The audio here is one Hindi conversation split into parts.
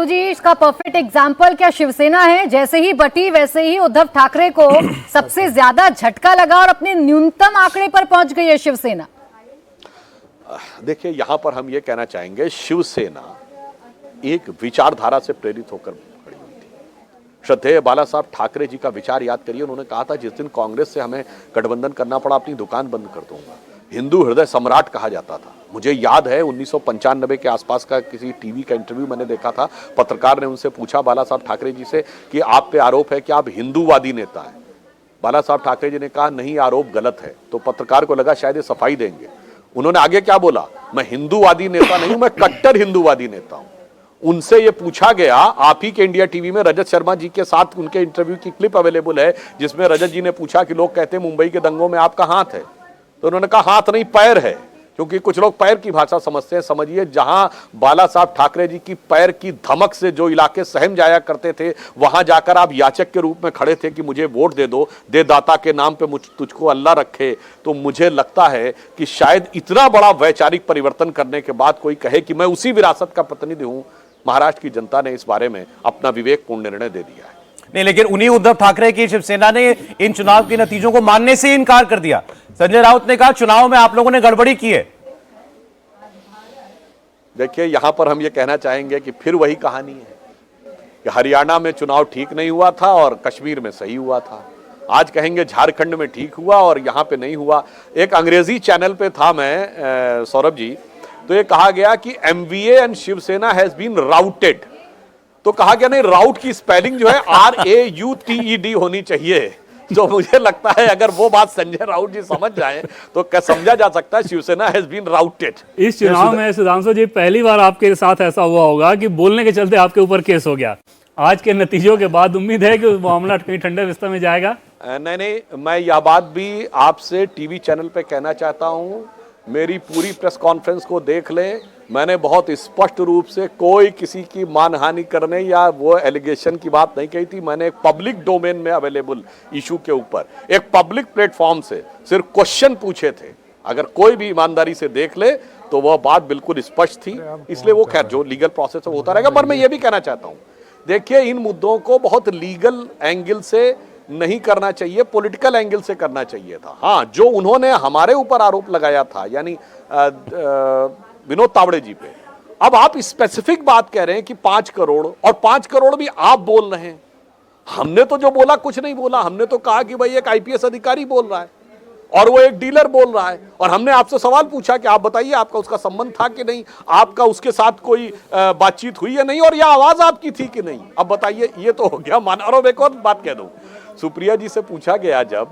सुधांशु जी, इसका परफेक्ट एग्जाम्पल क्या शिवसेना है? जैसे ही बटी वैसे ही उद्धव ठाकरे को सबसे ज्यादा झटका लगा और अपने न्यूनतम आंकड़े पर पहुंच गई है शिवसेना। देखिए, यहां पर हम ये कहना चाहेंगे, शिवसेना एक विचारधारा से प्रेरित होकर खड़ी हुई थी। श्रद्धेय बाला साहब ठाकरे जी का विचार याद करिए। उन्होंने कहा था, जिस दिन कांग्रेस से हमें गठबंधन करना पड़ा, अपनी दुकान बंद कर दूंगा। हिंदू हृदय सम्राट कहा जाता था। मुझे याद है 1995 के आसपास का किसी टीवी का इंटरव्यू मैंने देखा था। पत्रकार ने उनसे पूछा, बाला साहब ठाकरे जी से, कि आप पे आरोप है कि आप हिंदूवादी नेता हैं। बाला साहब ठाकरे जी ने कहा, नहीं, आरोप गलत है। तो पत्रकार को लगा शायद ये सफाई देंगे। उन्होंने आगे क्या बोला, मैं हिंदूवादी नेता नहीं हूं, मैं कट्टर हिंदूवादी नेता हूं। उनसे ये पूछा गया, आप ही के इंडिया टीवी में रजत शर्मा जी के साथ उनके इंटरव्यू की क्लिप अवेलेबल है, जिसमें रजत जी ने पूछा कि लोग कहते हैं मुंबई के दंगों में आपका हाथ है। तो उन्होंने कहा, हाथ नहीं, पैर है, क्योंकि कुछ लोग पैर की भाषा समझते हैं। समझिए, जहां बाला साहब ठाकरे जी की पैर की धमक से जो इलाके सहम जाया करते थे, वहां जाकर आप याचक के रूप में खड़े थे कि मुझे वोट दे दो, दे दाता के नाम पे तुझको अल्लाह रखे। तो मुझे लगता है कि शायद इतना बड़ा वैचारिक परिवर्तन करने के बाद कोई कहे कि मैं उसी विरासत का प्रतिनिधि हूं। महाराष्ट्र की जनता ने इस बारे में अपना विवेकपूर्ण निर्णय दे दिया है। नहीं, लेकिन उन्हीं उद्धव ठाकरे की शिवसेना ने इन चुनाव के नतीजों को मानने से इनकार कर दिया। संजय राउत ने कहा, चुनाव में आप लोगों ने गड़बड़ी की है। देखिए, यहां पर हम ये कहना चाहेंगे कि फिर वही कहानी है कि हरियाणा में चुनाव ठीक नहीं हुआ था और कश्मीर में सही हुआ था। आज कहेंगे झारखंड में ठीक हुआ और यहां पे नहीं हुआ। एक अंग्रेजी चैनल पे था मैं, सौरभ जी, तो ये कहा गया कि MVA and Shiv Sena has been routed. तो कहा गया, नहीं, राउट की स्पेलिंग जो है RAUTED होनी चाहिए। तो मुझे लगता है अगर वो बात संजय राउत जी समझ जाए तो क्या समझा जा सकता है, शिवसेना हैज बीन राउटेड। इस चुनाव में सुधांशु जी पहली बार आपके साथ ऐसा हुआ होगा कि बोलने के चलते आपके ऊपर केस हो गया। आज के नतीजों के बाद उम्मीद है कि मामला कहीं ठंडे बिस्तर में जाएगा। नहीं, मैं यह बात भी आपसे टीवी चैनल पे कहना चाहता हूं। मेरी पूरी प्रेस कॉन्फ्रेंस को देख ले, मैंने बहुत स्पष्ट रूप से कोई किसी की मानहानि करने या वो एलिगेशन की बात नहीं कही थी। मैंने एक पब्लिक डोमेन में अवेलेबल इशू के ऊपर एक पब्लिक प्लेटफॉर्म से सिर्फ क्वेश्चन पूछे थे। अगर कोई भी ईमानदारी से देख ले तो वह बात बिल्कुल स्पष्ट थी। इसलिए वो खैर जो लीगल प्रोसेस होता रहेगा। पर मैं ये भी कहना चाहता हूँ, देखिए, इन मुद्दों को बहुत लीगल एंगल से नहीं करना चाहिए, पॉलिटिकल एंगल से करना चाहिए था। हाँ, जो उन्होंने हमारे ऊपर आरोप लगाया था, यानी विनोद तावड़े जी पे, अब आप स्पेसिफिक बात कह रहे हैं कि 5 करोड़, और 5 करोड़ भी आप बोल रहे हैं। हमने तो जो बोला कुछ नहीं बोला। हमने तो कहा कि भाई एक IPS अधिकारी बोल रहा है और वो एक डीलर बोल रहा है, और हमने आपसे सवाल पूछा कि आप बताइए आपका उसका संबंध था कि नहीं, आपका उसके साथ कोई बातचीत हुई है नहीं, और यह आवाज आपकी थी कि नहीं। अब बताइए, ये तो हो गया मान। और एक और बात कह दूं, सुप्रिया जी से पूछा गया जब,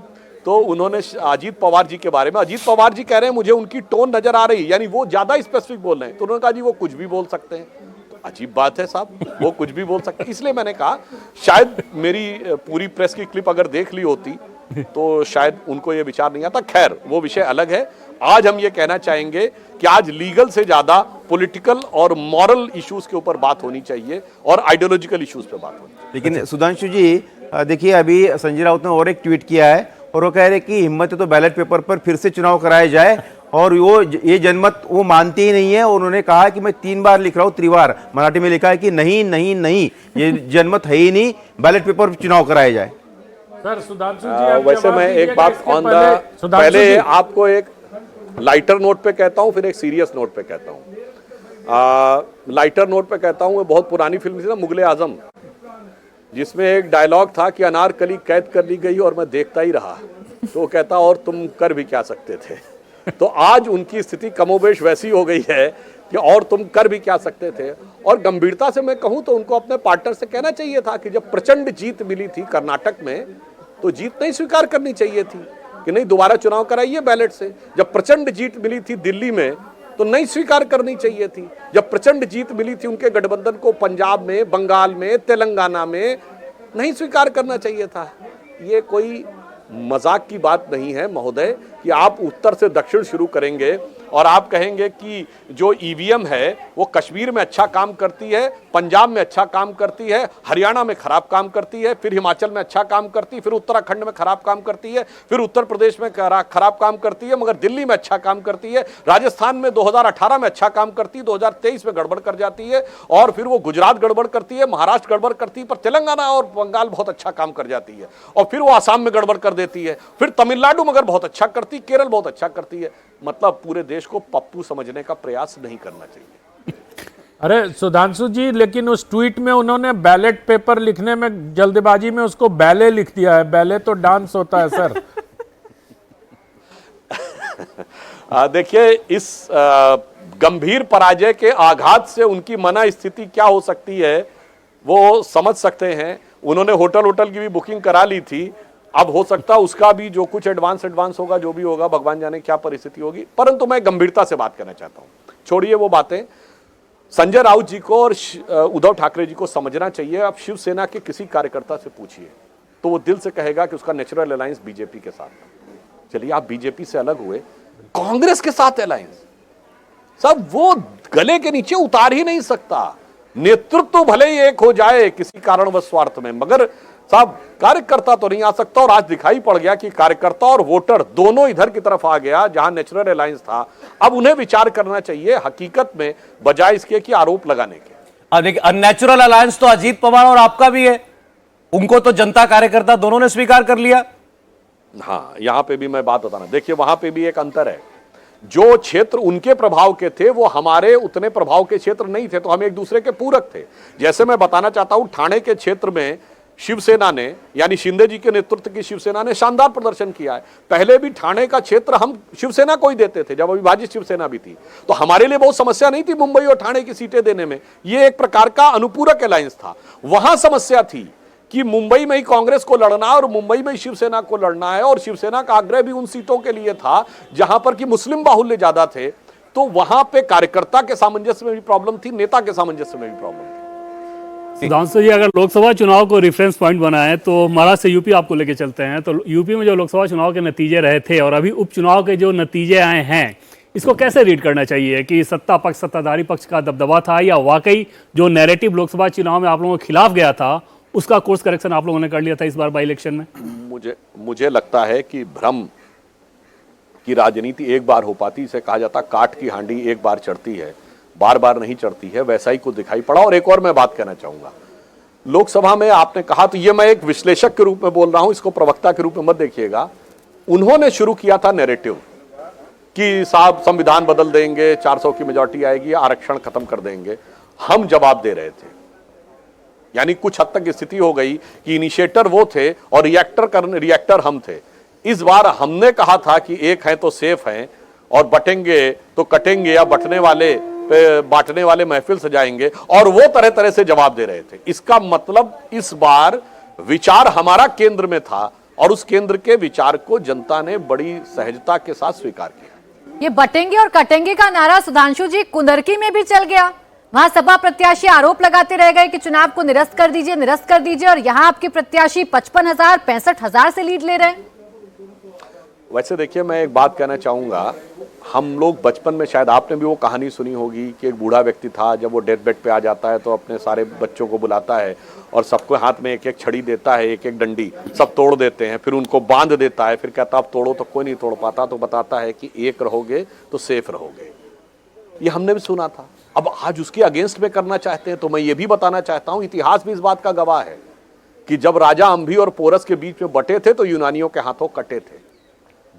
तो उन्होंने अजीत पवार जी के बारे में, अजीत पवार जी कह रहे हैं मुझे उनकी टोन नजर आ रही है, यानी वो ज्यादा स्पेसिफिक बोल रहे हैं। तो उन्होंने कहा, जी वो कुछ भी बोल सकते हैं। तो अजीब बात है साहब, वो कुछ भी बोल सकते हैं। इसलिए मैंने कहा, शायद मेरी पूरी प्रेस की क्लिप अगर देख ली होती तो शायद उनको ये विचार नहीं आता। खैर, वो विषय अलग है। आज हम ये कहना चाहेंगे कि आज लीगल से ज्यादा पॉलिटिकल और मॉरल इश्यूज के ऊपर बात होनी चाहिए और आइडियोलॉजिकल इश्यूज पे बात होनी चाहिए। लेकिन सुधांशु जी देखिए, अभी संजय राउत ने और एक ट्वीट किया है और वो कह रहे कि हिम्मत है तो बैलेट पेपर पर फिर से चुनाव कराया जाए, और ये जनमत वो मानती ही नहीं है। और उन्होंने कहा कि मैं 3 बार लिख रहा हूँ, त्रिवार मराठी में लिखा है कि नहीं नहीं नहीं, ये जनमत है ही नहीं, बैलेट पेपर पर चुनाव कराया जाए। सर, सुधांशु जी, वैसे मैं एक बात ऑन द पहले आपको एक लाइटर नोट पे कहता हूँ, फिर एक सीरियस नोट पे कहता हूँ। लाइटर नोट पे कहता हूँ, बहुत पुरानी फिल्म थी ना, मुगले आजम, जिसमें एक डायलॉग था कि अनारकली कैद कर ली गई और मैं देखता ही रहा। तो वो कहता, और तुम कर भी क्या सकते थे। तो आज उनकी स्थिति कमोबेश वैसी हो गई है कि और तुम कर भी क्या सकते थे। और गंभीरता से मैं कहूं तो उनको अपने पार्टनर से कहना चाहिए था कि जब प्रचंड जीत मिली थी कर्नाटक में, तो जीत नहीं स्वीकार करनी चाहिए थी कि नहीं दोबारा चुनाव कराइए बैलेट से। जब प्रचंड जीत मिली थी दिल्ली में, तो नहीं स्वीकार करनी चाहिए थी। जब प्रचंड जीत मिली थी उनके गठबंधन को पंजाब में, बंगाल में, तेलंगाना में, नहीं स्वीकार करना चाहिए था। ये कोई मजाक की बात नहीं है महोदय कि आप उत्तर से दक्षिण शुरू करेंगे। और आप कहेंगे कि जो ईवीएम है वो कश्मीर में अच्छा काम करती है, पंजाब में अच्छा काम करती है, हरियाणा में खराब काम करती है, फिर हिमाचल में अच्छा काम करती है, फिर उत्तराखंड में खराब काम करती है, फिर उत्तर प्रदेश में खराब काम करती है, मगर दिल्ली में अच्छा काम करती है, राजस्थान में 2018 में अच्छा काम करती है, 2023 में गड़बड़ कर जाती है, और फिर वो गुजरात गड़बड़ करती है, महाराष्ट्र गड़बड़ करती है, पर तेलंगाना और बंगाल बहुत अच्छा काम कर जाती है, और फिर वो आसाम में गड़बड़ कर देती है, फिर तमिलनाडु मगर बहुत अच्छा करती, केरल बहुत अच्छा करती है। मतलब पूरे देश को पप्पू समझने का प्रयास नहीं करना चाहिए। अरे सुधांशु जी, लेकिन उस ट्वीट में उन्होंने बैलेट पेपर लिखने में जल्दबाजी में उसको बैले लिख दिया है। बैले तो डांस होता है सर। देखिए, इस गंभीर पराजय के आघात से उनकी मना स्थिति क्या हो सकती है वो समझ सकते हैं। उन्होंने होटल की भी बुकिंग करा ली थी, अब हो सकता है उसका भी जो कुछ एडवांस होगा, जो भी होगा भगवान जाने क्या परिस्थिति होगी। परंतु मैं गंभीरता से बात करना चाहता हूं, छोड़िए वो बातें। संजय राउत जी को और उद्धव ठाकरे जी को समझना चाहिए। आप शिवसेना के किसी कार्यकर्ता से पूछिए तो वो दिल से कहेगा कि उसका नेचुरल अलायंस बीजेपी के साथ है। चलिए, आप बीजेपी से अलग हुए, कांग्रेस के साथ अलायंस, सब वो गले के नीचे उतार ही नहीं सकता। नेतृत्व भले ही एक हो जाए किसी कारणवश स्वार्थ में, मगर साहब कार्यकर्ता तो नहीं आ सकता। और आज दिखाई पड़ गया कि कार्यकर्ता और वोटर दोनों इधर की तरफ आ गया जहां नेचुरल अलायंस था। अब उन्हें विचार करना चाहिए हकीकत में, बजाय इसके कि आरोप लगाने के। देखिए, नेचुरल अलायंस तो अजीत पवार और आपका भी है, उनको तो जनता कार्यकर्ता दोनों ने स्वीकार कर लिया। हाँ, यहां पे भी मैं बात बताना, देखिए वहां पे भी एक अंतर है। जो क्षेत्र उनके प्रभाव के थे वो हमारे उतने प्रभाव के क्षेत्र नहीं थे, तो हम एक दूसरे के पूरक थे। जैसे मैं बताना चाहता हूं, ठाणे के क्षेत्र में शिवसेना ने, यानी शिंदे जी के नेतृत्व की शिवसेना ने शानदार प्रदर्शन किया है। पहले भी ठाणे का क्षेत्र हम शिवसेना को ही देते थे, जब अविभाजित शिवसेना भी थी, तो हमारे लिए बहुत समस्या नहीं थी मुंबई और ठाणे की सीटें देने में। ये एक प्रकार का अनुपूरक अलायंस था। वहां समस्या थी कि मुंबई में ही कांग्रेस को लड़ना है और मुंबई में ही शिवसेना को लड़ना है, और शिवसेना का आग्रह भी उन सीटों के लिए था जहां पर कि मुस्लिम बाहुल्य ज्यादा थे। तो वहां पे कार्यकर्ता के सामंजस्य में भी प्रॉब्लम थी, नेता के सामंजस्य में भी प्रॉब्लम थी। सुधांशु जी, अगर लोकसभा चुनाव को रेफरेंस पॉइंट बनाए तो महाराष्ट्र से यूपी आपको लेके चलते हैं। तो यूपी में जो लोकसभा चुनाव के नतीजे रहे थे और अभी उपचुनाव के जो नतीजे आए हैं, इसको कैसे रीड करना चाहिए कि सत्ता पक्ष, सत्ताधारी पक्ष का दबदबा था, या वाकई जो नैरेटिव लोकसभा चुनाव में आप लोगों के खिलाफ गया था उसका कोर्स करेक्शन आप लोगों ने कर लिया था इस बार बाई इलेक्शन में? मुझे लगता है कि भ्रम की राजनीति एक बार हो पाती, इसे कहा जाता काठ की हांडी एक बार चढ़ती है, बार बार नहीं चढ़ती है, वैसा ही कुछ दिखाई पड़ा। और एक और मैं बात कहना चाहूंगा, लोकसभा में आपने कहा, तो ये मैं एक विश्लेषक के रूप में बोल रहा हूं, इसको प्रवक्ता के रूप में मत देखिएगा। उन्होंने शुरू किया था नैरेटिव कि साहब संविधान बदल देंगे, 400 की मेजॉरिटी आएगी, आरक्षण खत्म कर देंगे। हम जवाब दे रहे थे, यानी कुछ हद तक स्थिति हो गई कि इनिशिएटर वो थे और रिएक्टर हम थे। इस बार हमने कहा था कि एक है तो सेफ हैं, और बटेंगे तो कटेंगे, या बांटने वाले महफिल सजाएंगे, और वो तरह तरह से जवाब दे रहे थे। इसका मतलब इस बार विचार हमारा केंद्र में था, और उस केंद्र के विचार को जनता ने बड़ी सहजता के साथ स्वीकार किया। ये बटेंगे और कटेंगे का नारा सुधांशु जी कुंदरकी में भी चल गया। वहां सपा प्रत्याशी आरोप लगाते रह गए कि चुनाव को निरस्त कर दीजिए, और यहाँ आपके प्रत्याशी 55,000 65,000 से लीड ले रहे हैं। वैसे देखिए, मैं एक बात कहना चाहूंगा, हम लोग बचपन में, शायद आपने भी वो कहानी सुनी होगी कि एक बूढ़ा व्यक्ति था, जब वो डेथ बेड पे आ जाता है तो अपने सारे बच्चों को बुलाता है और सबको हाथ में एक एक छड़ी देता है, एक एक डंडी, सब तोड़ देते हैं, फिर उनको बांध देता है, फिर कहता आप तोड़ो, तो कोई नहीं तोड़ पाता, तो बताता है कि एक रहोगे तो सेफ रहोगे। ये हमने भी सुना था। अब आज उसके अगेंस्ट में करना चाहते हैं, तो मैं ये भी बताना चाहता हूं, इतिहास भी इस बात का गवाह है कि जब राजा अंभी और पोरस के बीच में बटे थे तो यूनानियों के हाथों कटे थे।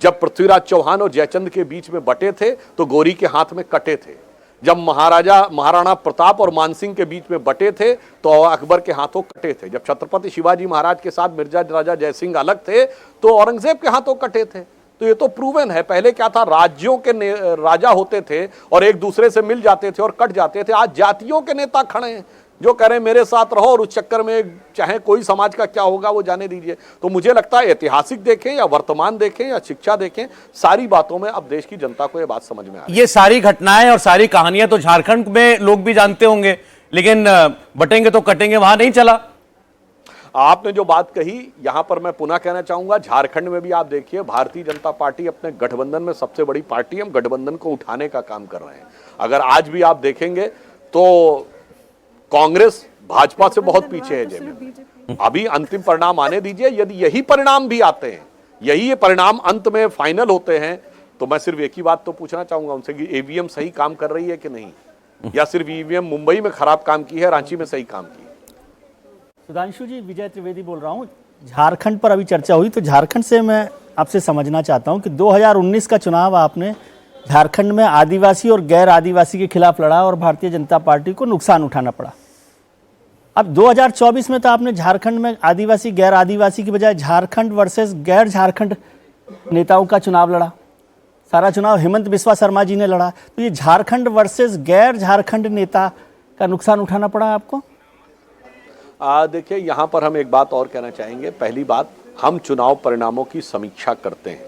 जब पृथ्वीराज चौहान और जयचंद के बीच में बटे थे तो गौरी के हाथ में कटे थे। जब महाराणा प्रताप और मानसिंह के बीच में बटे थे तो अकबर के हाथों कटे थे। जब छत्रपति शिवाजी महाराज के साथ मिर्जा राजा जयसिंह अलग थे तो औरंगजेब के हाथों कटे थे। तो ये तो प्रूवन है। पहले क्या था, राज्यों के राजा होते थे और एक दूसरे से मिल जाते थे और कट जाते थे। आज जातियों के नेता खड़े हैं जो कह रहे हैं मेरे साथ रहो, और उस चक्कर में चाहे कोई समाज का क्या होगा वो जाने दीजिए। तो मुझे लगता है ऐतिहासिक देखें या वर्तमान देखें या शिक्षा देखें, सारी बातों में अब देश की जनता को ये बात समझ में आ रही है। ये सारी घटनाएं और सारी कहानियां तो झारखंड में लोग भी जानते होंगे, लेकिन बटेंगे तो कटेंगे वहां नहीं चला। आपने जो बात कही यहां पर मैं पुनः कहना चाहूंगा, झारखंड में भी आप देखिए भारतीय जनता पार्टी अपने गठबंधन में सबसे बड़ी पार्टी है, हम गठबंधन को उठाने का काम कर रहे हैं। अगर आज भी आप देखेंगे तो कांग्रेस भाजपा से बहुत पीछे है जय। अभी अंतिम परिणाम आने दीजिए, यदि यही परिणाम भी आते हैं, यही परिणाम अंत में फाइनल होते हैं, तो मैं सिर्फ एक ही बात तो पूछना चाहूंगा उनसे कि ईवीएम सही काम कर रही है कि नहीं, या सिर्फ ईवीएम मुंबई में खराब काम की है, रांची में सही काम की है। सुधांशु जी, विजय त्रिवेदी बोल रहा हूँ। झारखंड पर अभी चर्चा हुई तो झारखंड से मैं आपसे समझना चाहता हूँ कि 2019 का चुनाव आपने झारखंड में आदिवासी और गैर आदिवासी के खिलाफ लड़ा और भारतीय जनता पार्टी को नुकसान उठाना पड़ा। अब 2024 में तो आपने झारखंड में आदिवासी गैर आदिवासी की बजाय झारखंड वर्सेस गैर झारखंड नेताओं का चुनाव लड़ा। सारा चुनाव हेमंत बिस्वा शर्मा जी ने लड़ा, तो ये झारखंड वर्सेस गैर झारखंड नेता का नुकसान उठाना पड़ा आपको? देखिए, यहां पर हम एक बात और कहना चाहेंगे। पहली बात, हम चुनाव परिणामों की समीक्षा करते हैं,